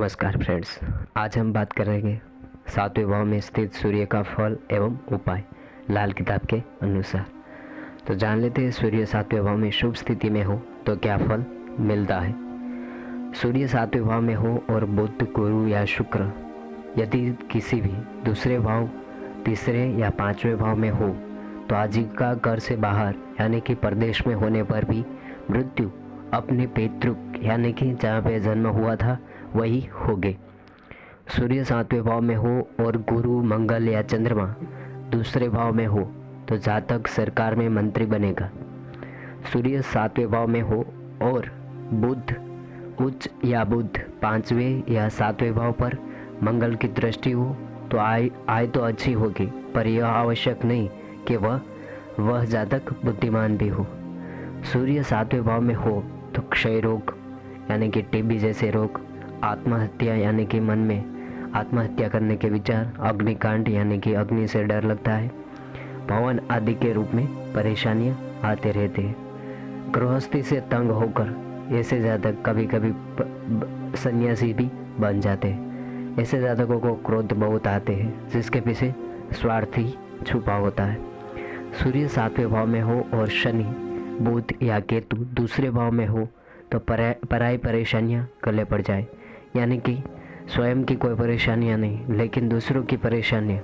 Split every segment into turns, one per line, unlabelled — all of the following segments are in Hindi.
नमस्कार फ्रेंड्स, आज हम बात करेंगे सातवें भाव में स्थित सूर्य का फल एवं उपाय लाल किताब के अनुसार। तो जान लेते हैं सूर्य सातवें भाव में शुभ स्थिति में हो तो क्या फल मिलता है। सूर्य सातवें भाव में हो और बुध, गुरु या शुक्र यदि किसी भी दूसरे भाव, तीसरे या पांचवें भाव में हो तो आजीविका घर से बाहर यानी कि परदेश में होने पर भी मृत्यु अपने पैतृक यानी कि जहाँ पे जन्म हुआ था वही होगे। सूर्य सातवें भाव में हो और गुरु, मंगल या चंद्रमा दूसरे भाव में हो तो जातक सरकार में मंत्री बनेगा। सूर्य सातवें भाव में हो और बुध उच्च या बुध पांचवें या सातवें भाव पर मंगल की दृष्टि हो तो आय तो अच्छी होगी, पर यह आवश्यक नहीं कि वह जातक बुद्धिमान भी हो। सूर्य सातवें भाव में हो तो क्षय रोग यानी कि टीबी जैसे रोग, आत्महत्या यानी कि मन में आत्महत्या करने के विचार, अग्निकांड यानी कि अग्नि से डर लगता है, भवन आदि के रूप में परेशानियां आते रहते हैं। गृहस्थी से तंग होकर ऐसे जातक कभी कभी सन्यासी भी बन जाते हैं। ऐसे जातकों को क्रोध बहुत आते हैं जिसके पीछे स्वार्थ ही छुपा होता है। सूर्य सातवें भाव में हो और शनि, बुध या केतु दूसरे भाव में हो तो पराई परेशानियां गले पड़ जाए, यानी कि स्वयं की कोई परेशानियां नहीं लेकिन दूसरों की परेशानियां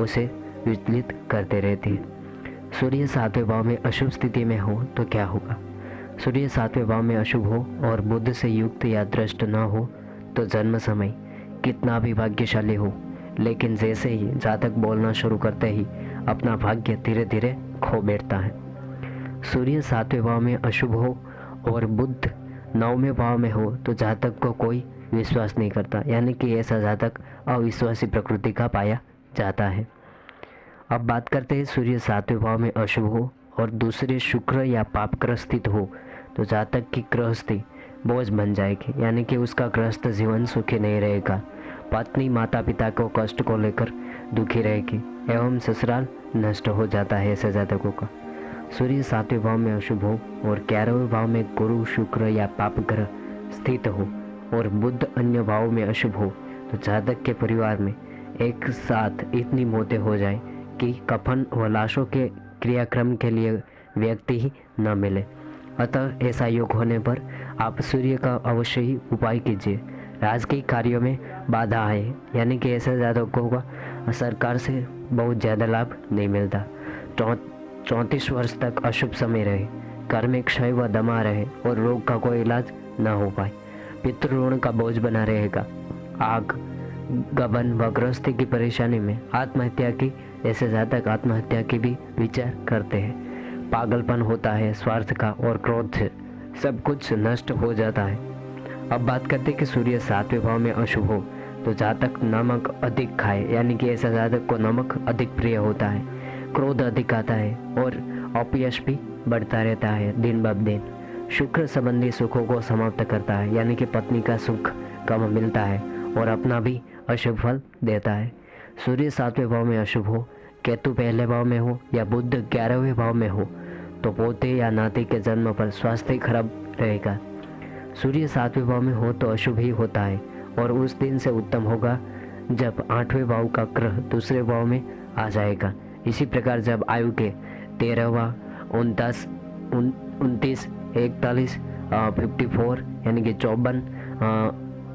उसे विचलित करते रहती हैं। सूर्य सातवें भाव में अशुभ स्थिति में हो तो क्या होगा। सूर्य सातवें भाव में अशुभ हो और बुध से युक्त या दृष्ट न हो तो जन्म समय कितना भी भाग्यशाली हो, लेकिन जैसे ही जातक बोलना शुरू करते ही अपना भाग्य धीरे धीरे खो बैठता है। सूर्य सातवें भाव में अशुभ हो और बुध नौवें भाव में हो तो जातक को कोई विश्वास नहीं करता, यानी कि ऐसा जातक अविश्वासी प्रकृति का पाया जाता है। अब बात करते हैं सूर्य सातवें भाव में अशुभ हो और दूसरे शुक्र या पाप ग्रस्त स्थित हो तो जातक की गृहस्थी बोझ बन जाएगी, यानी कि उसका गृहस्थ जीवन सुखी नहीं रहेगा। पत्नी माता पिता को कष्ट को लेकर दुखी रहेगी एवं ससुराल नष्ट हो जाता है ऐसे जातकों का। सूर्य सातवें भाव में अशुभ हो और 11वें भाव में गुरु, शुक्र या पाप ग्रह स्थित हो और बुध अन्य भाव में अशुभ हो तो जातक के परिवार में एक साथ इतनी मौतें हो जाए कि कफन व लाशों के क्रियाक्रम के लिए व्यक्ति ही न मिले। अतः ऐसा योग होने पर आप सूर्य का अवश्य ही उपाय कीजिए। राजकीय कार्यों में बाधा आए, यानी कि ऐसे जातकों का सरकार से बहुत ज़्यादा लाभ नहीं मिलता। 34 वर्ष तक अशुभ समय रहे, घर में क्षय व दमा रहे और रोग का कोई इलाज न हो पाए, पितृ का बोझ बना रहेगा, आग, गबन व गृहस्थी की परेशानी में आत्महत्या की, ऐसे जातक आत्महत्या की भी विचार करते हैं। पागलपन होता है, स्वार्थ का और क्रोध से सब कुछ नष्ट हो जाता है। अब बात करते हैं कि सूर्य सातवें भाव में अशुभ हो तो जातक नमक अधिक खाए, यानी कि ऐसा जातक को नमक अधिक प्रिय होता है, क्रोध अधिक आता है और अपयश भी बढ़ता रहता है दिन ब दिन। शुक्र संबंधी सुखों को समाप्त करता है, यानी कि पत्नी का सुख कम मिलता है और अपना भी अशुभ फल देता है। सूर्य सातवें भाव में अशुभ हो, केतु पहले भाव में हो या बुध 11वें भाव में हो तो पोते या नाती के जन्म पर स्वास्थ्य खराब रहेगा। सूर्य सातवें भाव में हो तो अशुभ ही होता है और उस दिन से उत्तम होगा जब 8वें भाव का ग्रह दूसरे भाव में आ जाएगा। इसी प्रकार जब आयु के 13वां, 29, 41, 54 यानी कि 54,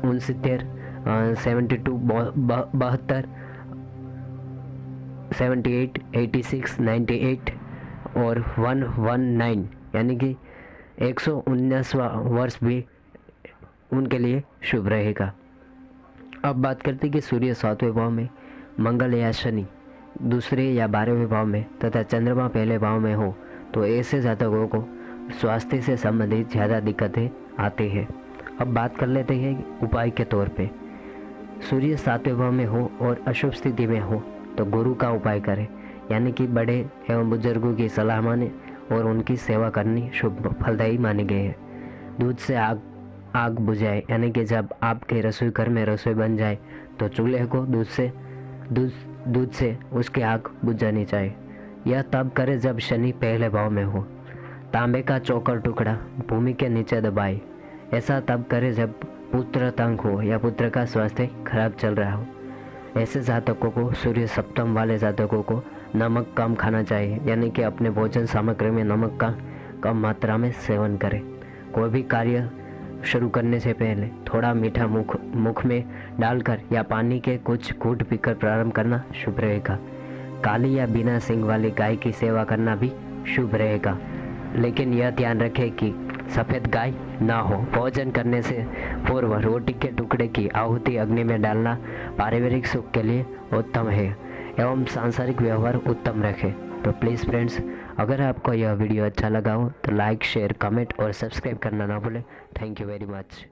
69, 72, 72, 78, 86, 98 और 119 यानी कि 119वां वर्ष भी उनके लिए शुभ रहेगा। अब बात करते हैं कि सूर्य सातवें भाव में मंगल या शनि दूसरे या 12वें भाव में तथा चंद्रमा पहले भाव में हो तो ऐसे जातकों को स्वास्थ्य से संबंधित ज़्यादा दिक्कतें आती हैं। अब बात कर लेते हैं उपाय के तौर पे। सूर्य सातवें भाव में हो और अशुभ स्थिति में हो तो गुरु का उपाय करें, यानी कि बड़े एवं बुजुर्गों की सलाह माने और उनकी सेवा करनी शुभ फलदायी मानी गई है। दूध से आग बुझाए, यानी कि जब आपके रसोई घर में रसोई बन जाए तो चूल्हे को दूध से उसकी आग बुझानी चाहिए। यह तब करे जब शनि पहले भाव में हो। तांबे का चौकर टुकड़ा भूमि के नीचे दबाए, ऐसा तब करे जब पुत्र तंग हो या पुत्र का स्वास्थ्य खराब चल रहा हो, ऐसे जातकों को, सूर्य सप्तम वाले जातकों को नमक कम खाना चाहिए, यानी कि अपने भोजन सामग्री में नमक का कम मात्रा में सेवन करें। कोई भी कार्य शुरू करने से पहले थोड़ा मीठा मुख में डालकर या पानी के कुछ घूंट पीकर प्रारंभ करना शुभ रहेगा। काली या बिना सींग वाली गाय की सेवा करना भी शुभ रहेगा, लेकिन यह ध्यान रखें कि सफ़ेद गाय ना हो। भोजन करने से पूर्व रोटी के टुकड़े की आहुति अग्नि में डालना पारिवारिक सुख के लिए उत्तम है एवं सांसारिक व्यवहार उत्तम रखें। तो प्लीज़ फ्रेंड्स, अगर आपको यह वीडियो अच्छा लगा हो तो लाइक, शेयर, कमेंट और सब्सक्राइब करना ना भूलें। Thank you very much.